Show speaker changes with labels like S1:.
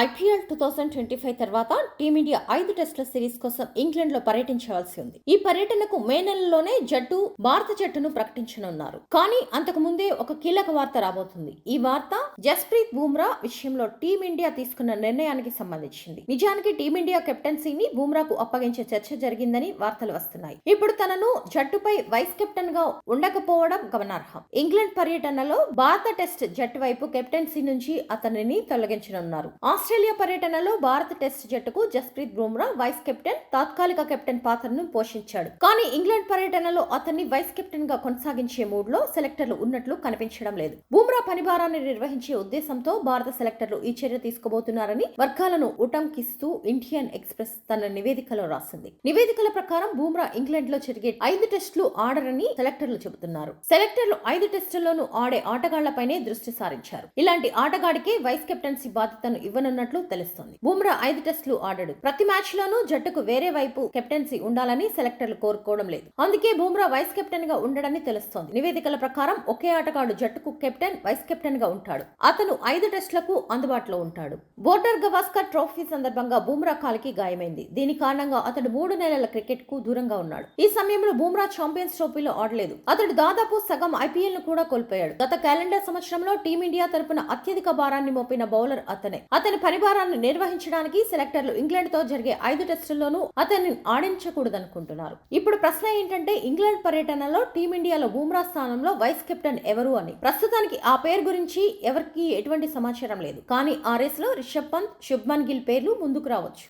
S1: IPL 2025 తర్వాత team India 5 టెస్టుల series కోసం ఇంగ్లాండ్ లో పర్యటించవలసి ఉంది. ఈ పర్యటనకు మే నెలలోనే భారత జట్టును ప్రకటించనున్నారు. కానీ అంతకు ముందే ఒక కీలక వార్త రాబోతుంది. ఈ వార్త జస్ప్రీత్ బుమ్రా విషయంలో టీమిండియా తీసుకున్న నిర్ణయానికి సంబంధించింది. నిజానికి టీమిండియా కెప్టెన్సీని బుమ్రాకు అప్పగించే చర్చ జరిగిందని వార్తలు వస్తున్నాయి. ఇప్పుడు తనను జట్టుపై వైస్ కెప్టెన్ గా ఉండకపోవడం గమనార్హం. ఇంగ్లాండ్ పర్యటనలో భారత టెస్ట్ జట్టు వైపు కెప్టెన్సీ నుంచి అతనిని తొలగించనున్నారు. ఆస్ట్రేలియా పర్యటనలో భారత టెస్ట్ జట్టుకు జస్ప్రీత్ బుమ్రా వైస్ కెప్టెన్, తాత్కాలిక కెప్టెన్ పాత్రను పోషించాడు. కానీ ఇంగ్లాండ్ పర్యటనలో అతన్ని వైస్ కెప్టెన్ గా కొనసాగించే మూడ్ లో సెలెక్టర్లు ఉన్నట్లు కనిపించడం లేదు. బుమ్రా పనిభారాన్ని నిర్వహించే ఉద్దేశంతో భారత సెలెక్టర్లు ఈ చర్య తీసుకోబోతున్నారని వర్గాలను ఉటంకిస్తూ ఇండియన్ ఎక్స్ప్రెస్ తన నివేదికలో రాసింది. నివేదికల ప్రకారం బుమ్రా ఇంగ్లాండ్ లో జరిగే 5 టెస్టులు ఆడరని సెలెక్టర్లు చెబుతున్నారు. సెలెక్టర్లు 5 టెస్టుల్లోనూ ఆడే ఆటగాళ్లపైనే దృష్టి సారించారు. ఇలాంటి ఆటగాడికే వైస్ కెప్టెన్సీ బాధ్యతను ఇవ్వనున్నట్లు తెలుస్తోంది. బుమ్రా 5 టెస్టులు ఆడాడు. ప్రతి మ్యాచ్ లోనూ జట్టుకు వేరే వైపు కెప్టెన్సీ ఉండాలని సెలెక్టర్లు కోరుకోవడం లేదు. అందుకే బుమ్రా వైస్ కెప్టెన్ గా ఉండడని తెలుస్తోంది. నివేదికల ప్రకారం ఒకే ఆటగాడు జట్టుకు కెప్టెన్, వైస్ కెప్టెన్ గా ఉంటాడు. అతను 5 టెస్టులకు అందుబాటులో ఉంటాడు. బోర్డర్ గవాస్కర్ ట్రోఫీ సందర్భంగా బుమ్రా కాలికి గాయమైంది. దీని కారణంగా అతడు 3 నెలల క్రికెట్ కు దూరంగా ఉన్నాడు. ఈ సమయంలో బుమ్రా ఛాంపియన్స్ ట్రోఫీలో ఆడలేదు. అతడు దాదాపు సగం ఐపీఎల్ ను కూడా కోల్పోయాడు. గత క్యాలెండర్ సంవత్సరంలో టీమిండియా తరపున అత్యధిక భారాన్ని మోపిన బౌలర్ అతనే. అతని పనిభారాన్ని నిర్వహించడానికి సెలెక్టర్లు ఇంగ్లాండ్ తో జరిగే 5 టెస్టుల్లోనూ అతన్ని ఆడించకూడదనుకుంటున్నారు. ఇప్పుడు ప్రశ్న ఏంటంటే ఇంగ్లాండ్ పర్యటనలో టీమిండియాలో బుమ్రా స్థానంలో వైస్ కెప్టెన్ ఎవరు అని. ప్రస్తుతానికి ఆ పేరు గురించి ఎవరికి ఎటువంటి సమాచారం లేదు. కానీ ఆ రేస్ లో రిషబ్ పంత్, శుభ్మన్ గిల్ పేర్లు ముందుకు రావచ్చు.